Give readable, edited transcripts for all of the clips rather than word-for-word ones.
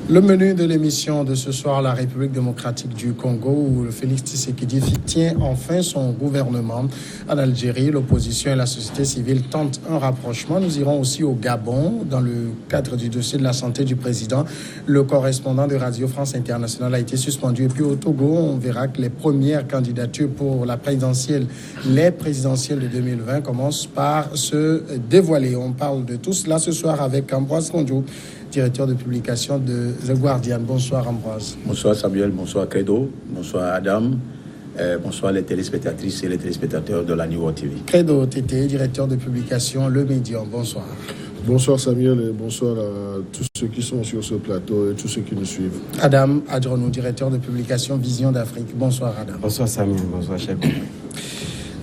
Le menu de l'émission de ce soir, la République démocratique du Congo, où Félix Tshisekedi tient enfin son gouvernement. En Algérie, l'opposition et la société civile tentent un rapprochement. Nous irons aussi au Gabon, dans le cadre du dossier de la santé du président. Le correspondant de Radio France Internationale a été suspendu. Et puis au Togo, on verra que les premières candidatures pour les présidentielles de 2020 commencent par se dévoiler. On parle de tout cela ce soir avec Ambroise Kondjo, directeur de publication de The Guardian. Bonsoir Ambroise. Bonsoir Samuel, bonsoir Credo, bonsoir Adam, bonsoir les téléspectatrices et les téléspectateurs de la New World TV. Credo Tété, directeur de publication Le Médium, bonsoir. Bonsoir Samuel et bonsoir à tous ceux qui sont sur ce plateau et tous ceux qui nous suivent. Adam Adjonou, directeur de publication Vision d'Afrique. Bonsoir Adam. Bonsoir Samuel, bonsoir chers collègues.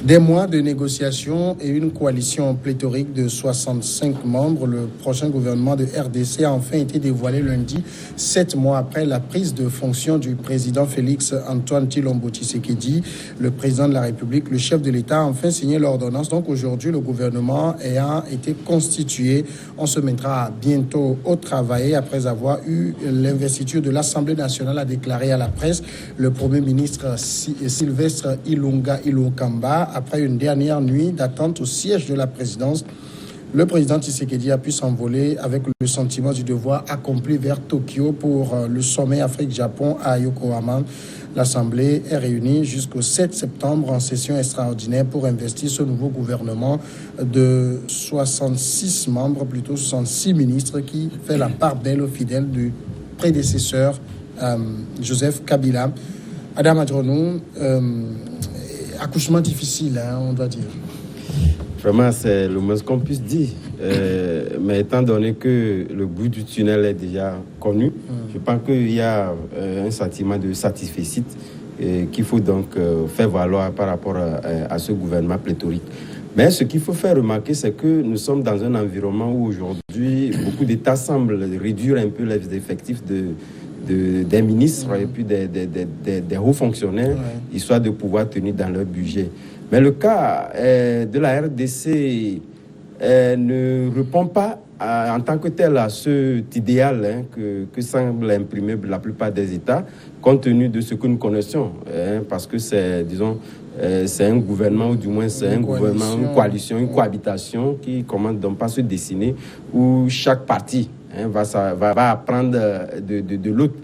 Des mois de négociations et une coalition pléthorique de 65 membres, le prochain gouvernement de RDC a enfin été dévoilé lundi, 7 mois après la prise de fonction du président Félix Antoine Tshilombo Tshisekedi. Le président de la République, le chef de l'État, a enfin signé l'ordonnance. Donc aujourd'hui, le gouvernement ayant été constitué, on se mettra bientôt au travail après avoir eu l'investiture de l'Assemblée nationale, a déclaré à la presse le Premier ministre Sylvestre Ilunga Ilokamba. Après une dernière nuit d'attente au siège de la présidence, le président Tshisekedi a pu s'envoler avec le sentiment du devoir accompli vers Tokyo pour le sommet Afrique-Japon à Yokohama. L'Assemblée est réunie jusqu'au 7 septembre en session extraordinaire pour investir ce nouveau gouvernement de 66 membres, plutôt 66 ministres, qui fait la part belle aux fidèles du prédécesseur Joseph Kabila. Adam Adjonou, accouchement difficile, on doit dire. Vraiment, c'est le moins qu'on puisse dire. Mais étant donné que le bout du tunnel est déjà connu, je pense qu'il y a un sentiment de satisfecit qu'il faut donc faire valoir par rapport à ce gouvernement pléthorique. Mais ce qu'il faut faire remarquer, c'est que nous sommes dans un environnement où aujourd'hui, beaucoup d'États semblent réduire un peu les effectifs des ministres et puis des hauts fonctionnaires, histoire de pouvoir tenir dans leur budget. Mais le cas de la RDC ne répond pas en tant que tel à cet idéal que semble imprimer la plupart des États, compte tenu de ce que nous connaissons. Parce que c'est, disons, c'est un gouvernement, ou du moins c'est un gouvernement, une coalition, une cohabitation qui commence donc pas se dessiner, où chaque parti va apprendre de l'autre.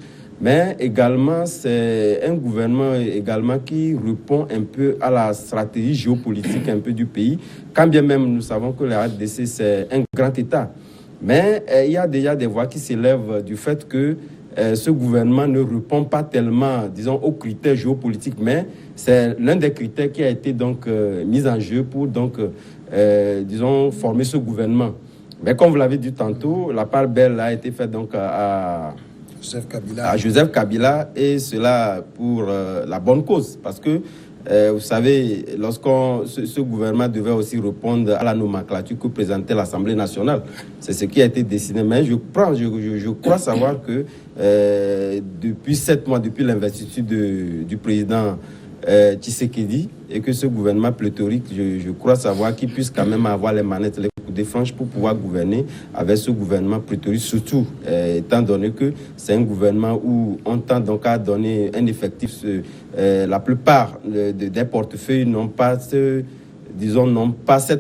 Mais également, c'est un gouvernement également qui répond un peu à la stratégie géopolitique un peu du pays, quand bien même nous savons que la RDC, c'est un grand État. Mais il y a déjà des voix qui s'élèvent du fait que ce gouvernement ne répond pas tellement, disons, aux critères géopolitiques, mais c'est l'un des critères qui a été donc mis en jeu pour donc, disons, former ce gouvernement. Mais comme vous l'avez dit tantôt, la part belle a été faite donc à Joseph Kabila, et cela pour la bonne cause. Parce que, vous savez, ce gouvernement devait aussi répondre à la nomenclature que présentait l'Assemblée nationale. C'est ce qui a été décidé. Mais je crois savoir que depuis 7 mois, depuis l'investiture du président Tshisekedi, et que ce gouvernement pléthorique, je crois savoir qu'il puisse quand même avoir les manettes, les coups de franche pour pouvoir gouverner avec ce gouvernement pléthorique, surtout étant donné que c'est un gouvernement où on tend donc à donner un effectif. La plupart des portefeuilles n'ont pas cette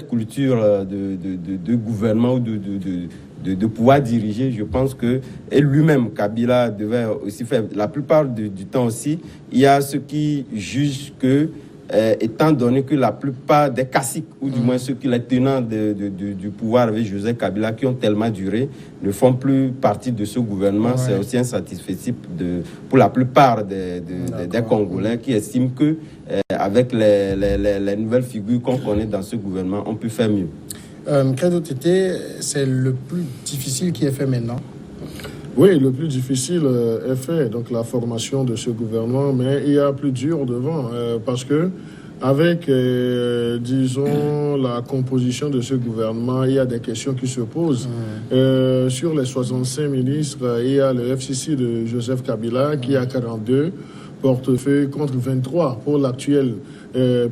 culture de gouvernement ou de pouvoir diriger. Je pense que, et lui-même, Kabila devait aussi faire, la plupart du temps aussi, il y a ceux qui jugent que, étant donné que la plupart des caciques, ou du moins ceux qui les tenants du pouvoir avec Joseph Kabila, qui ont tellement duré, ne font plus partie de ce gouvernement, c'est aussi insatisfait pour la plupart des Congolais qui estiment que, avec les nouvelles figures qu'on connaît dans ce gouvernement, on peut faire mieux. Credo Tété, c'est le plus difficile qui est fait maintenant. Oui, le plus difficile est fait, donc la formation de ce gouvernement, mais il y a plus dur devant, parce que avec, disons, la composition de ce gouvernement, il y a des questions qui se posent. Sur les 65 ministres, il y a le FCC de Joseph Kabila qui a 42. portefeuilles contre 23 pour l'actuel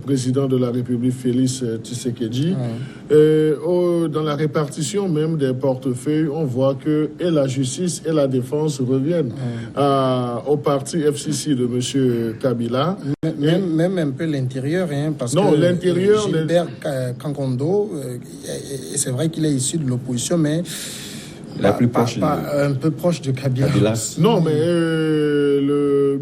président de la République, Félix Tshisekedi. Dans la répartition même des portefeuilles, on voit que et la justice et la défense reviennent au parti FCC de M. Kabila. Même un peu l'intérieur, hein, parce non, que l'intérieur, Gilbert Kankondo, c'est vrai qu'il est issu de l'opposition, mais la plus proche un peu proche de Kabila. Non, mais le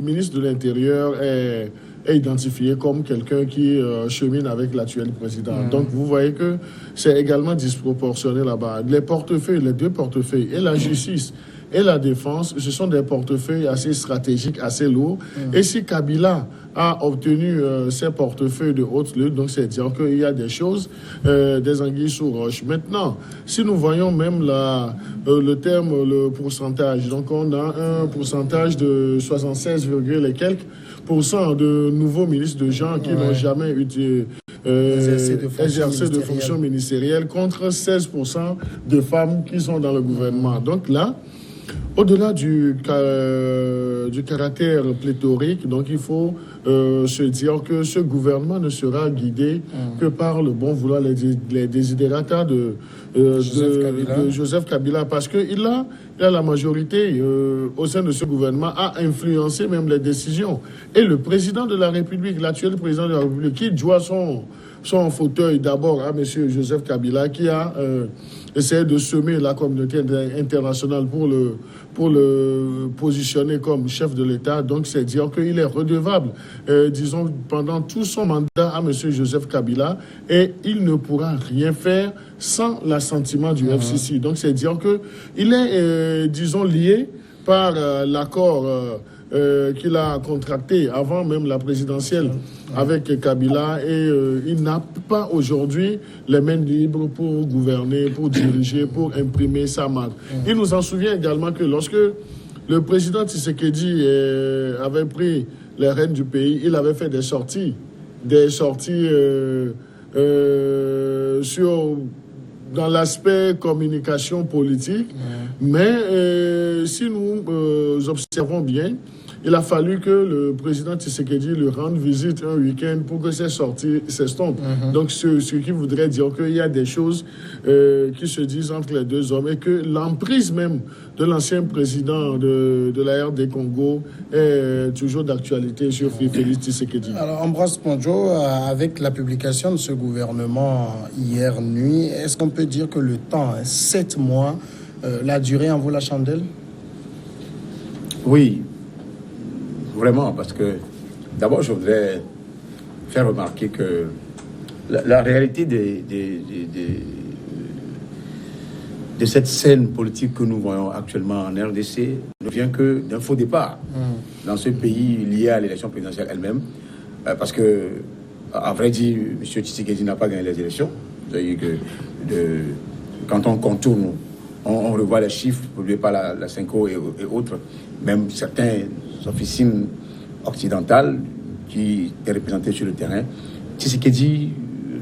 ministre de l'Intérieur est identifié comme quelqu'un qui chemine avec l'actuel président. Donc, vous voyez que c'est également disproportionné là-bas. Les portefeuilles, les deux portefeuilles, et la justice et la défense, ce sont des portefeuilles assez stratégiques, assez lourds. Et si Kabila a obtenu ces portefeuilles de haute lutte, donc c'est dire qu'il y a des choses, des anguilles sous roche. Maintenant, si nous voyons même le pourcentage, donc on a un pourcentage de 76, et quelques % de nouveaux ministres de gens qui n'ont jamais exercé de fonction ministérielle contre 16% de femmes qui sont dans le gouvernement. Donc là, au-delà du caractère pléthorique, donc il faut se dire que ce gouvernement ne sera guidé que par le bon vouloir, les desiderata de Joseph Kabila, parce qu'il a la majorité au sein de ce gouvernement, a influencé même les décisions. Et le président de la République, l'actuel président de la République, qui doit son fauteuil d'abord à M. Joseph Kabila, qui a essayé de semer la communauté internationale pour le positionner comme chef de l'État. Donc, c'est dire qu'il est redevable, disons, pendant tout son mandat à M. Joseph Kabila, et il ne pourra rien faire sans l'assentiment du FCC. Donc, c'est dire qu'il est, disons, lié par l'accord qu'il a contracté avant même la présidentielle avec Kabila, et il n'a pas aujourd'hui les mains libres pour gouverner, pour diriger, pour imprimer sa marque. Il nous en souvient également que lorsque le président Tshisekedi avait pris les rênes du pays, il avait fait des sorties dans l'aspect communication politique, mais si nous observons bien, il a fallu que le président Tshisekedi lui rende visite un week-end pour que ces sorties s'estompent. Donc, ce qui voudrait dire qu'il y a des choses qui se disent entre les deux hommes, et que l'emprise même de l'ancien président de la RD Congo est toujours d'actualité sur Félix Tshisekedi. Alors, Ambroise Ponjo, avec la publication de ce gouvernement hier nuit, est-ce qu'on peut dire que le temps, 7 mois, la durée en vaut la chandelle? Oui. Vraiment, parce que d'abord, je voudrais faire remarquer que la réalité de cette scène politique que nous voyons actuellement en RDC ne vient que d'un faux départ dans ce pays lié à l'élection présidentielle elle-même. Parce que, à vrai dire, M. Tshisekedi n'a pas gagné les élections. C'est-à-dire que quand on contourne, on revoit les chiffres produits par la Cinco et autres, même certains officines occidentales qui étaient représentées sur le terrain, Tshisekedi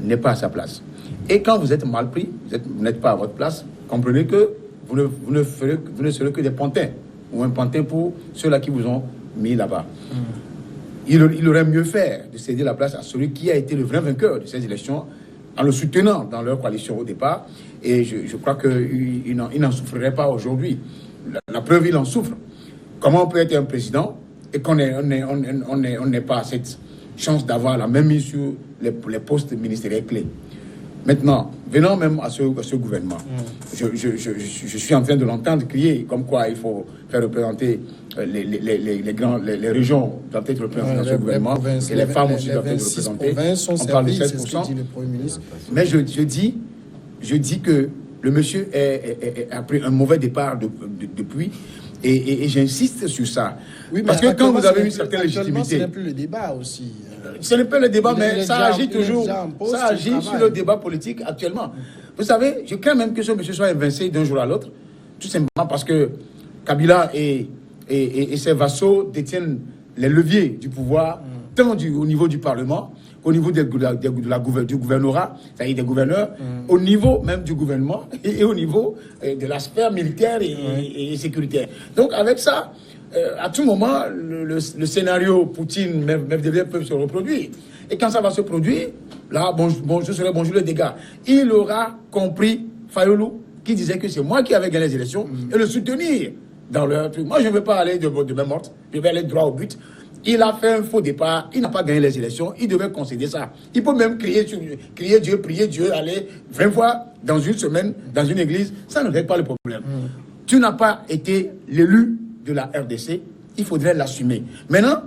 n'est pas à sa place. Et quand vous êtes mal pris, vous n'êtes pas à votre place, comprenez que vous ne serez que des pantins, ou un pantin pour ceux-là qui vous ont mis là-bas. Il aurait mieux fait de céder la place à celui qui a été le vrai vainqueur de ces élections, en le soutenant dans leur coalition au départ. Et je crois qu'il n'en souffrirait pas aujourd'hui. La preuve, il en souffre. Comment on peut être un président et qu'on n'ait pas cette chance d'avoir la même mise sur les postes ministériels clés? Maintenant, venons même à ce gouvernement. Je suis en train de l'entendre crier comme quoi il faut faire représenter les régions doivent être représentées dans ce gouvernement, et les femmes aussi doivent être représentées. On parle de 16%. Mais je dis que le monsieur a pris un mauvais départ depuis. Et j'insiste sur ça. Oui, parce que quand vous avez une certaine légitimité... Ce n'est plus le débat aussi. Ce n'est pas le débat, mais ça agit toujours. Ça agit sur le débat politique actuellement. Vous savez, je crains même que ce monsieur soit évincé d'un jour à l'autre, tout simplement parce que Kabila et ses vassaux détiennent les leviers du pouvoir, tant au niveau du Parlement qu'au au niveau du gouvernorat, c'est-à-dire des gouverneurs, au niveau même du gouvernement et au niveau de la sphère militaire et sécuritaire. Donc avec ça, à tout moment, le scénario Poutine-Medvedev peuvent se reproduire. Et quand ça va se produire, là, je serai bonjour les dégâts. Il aura compris Fayoulou, qui disait que c'est moi qui avais gagné les élections, et le soutenir dans leur truc. Moi, je ne veux pas aller de main morte, je vais aller droit au but. Il a fait un faux départ, il n'a pas gagné les élections, il devait concéder ça. Il peut même crier Dieu, prier Dieu, aller 20 fois dans une semaine, dans une église, ça ne règle pas le problème. Tu n'as pas été l'élu de la RDC, il faudrait l'assumer. Maintenant,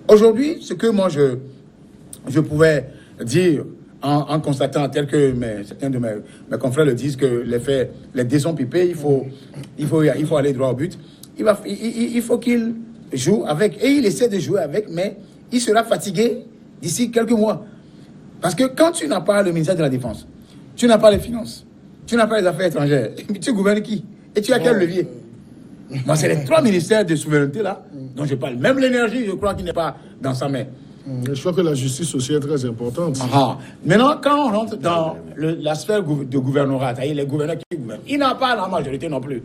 aujourd'hui, ce que moi je pouvais dire en constatant, tel que certains de mes confrères le disent, que les dés sont pipés, il faut aller droit au but. Il faut qu'il joue avec, et il essaie de jouer avec, mais il sera fatigué d'ici quelques mois. Parce que quand tu n'as pas le ministère de la Défense, tu n'as pas les finances, tu n'as pas les affaires étrangères, tu gouvernes qui? Et tu as quel levier? Moi, c'est les 3 ministères de souveraineté là dont je parle. Même l'énergie, je crois qu'il n'est pas dans sa main. Je crois que la justice aussi est très importante. Maintenant, quand on rentre dans la sphère de gouvernorat, c'est-à-dire les gouverneurs qui gouvernent, il n'a pas la majorité non plus.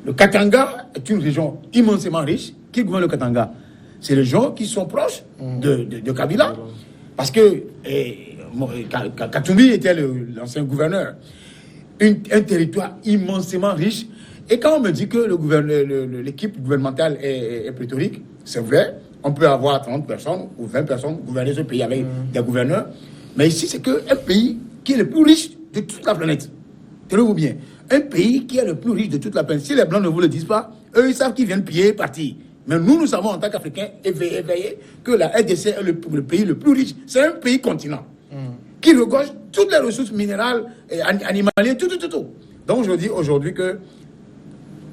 Le Katanga est une région immensément riche. Qui gouverne le Katanga? C'est les gens qui sont proches de Kabila. Parce que Katumbi était l'ancien gouverneur. Un territoire immensément riche. Et quand on me dit que l'équipe gouvernementale est pléthorique, c'est vrai, on peut avoir 30 personnes ou 20 personnes gouverner ce pays avec des gouverneurs. Mais ici, c'est qu'un pays qui est le plus riche de toute la planète. Tenez-vous bien. Un pays qui est le plus riche de toute la planète. Si les Blancs ne vous le disent pas, eux, ils savent qu'ils viennent piller, partir. Mais nous savons en tant qu'Africains, éveillés, que la RDC est le pays le plus riche. C'est un pays continent qui regorge toutes les ressources minérales, et animalières, tout. Donc, je dis aujourd'hui que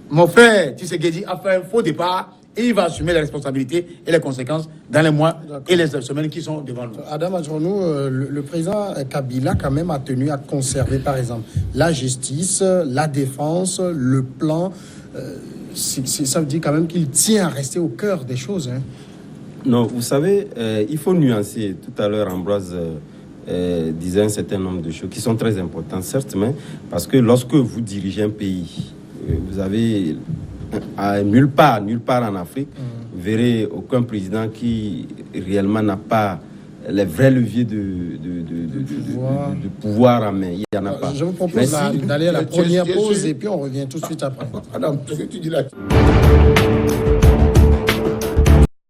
mon frère Tshisekedi a fait un faux départ et il va assumer les responsabilités et les conséquences dans les mois et les semaines qui sont devant nous. Adam Adjournou, le président Kabila quand même a tenu à conserver par exemple la justice, la défense, le plan. Ça veut dire quand même qu'il tient à rester au cœur des choses. Hein. Non, vous savez, il faut nuancer. Tout à l'heure, Ambroise disait un certain nombre de choses qui sont très importantes, certes, mais parce que lorsque vous dirigez un pays, vous avez nulle part en Afrique, vous verrez aucun président qui réellement n'a pas les vrais leviers de pouvoir en main. Il n'y en a pas. Je vous propose d'aller à la première pause et puis on revient tout de suite après. Adam, ce que tu dis là.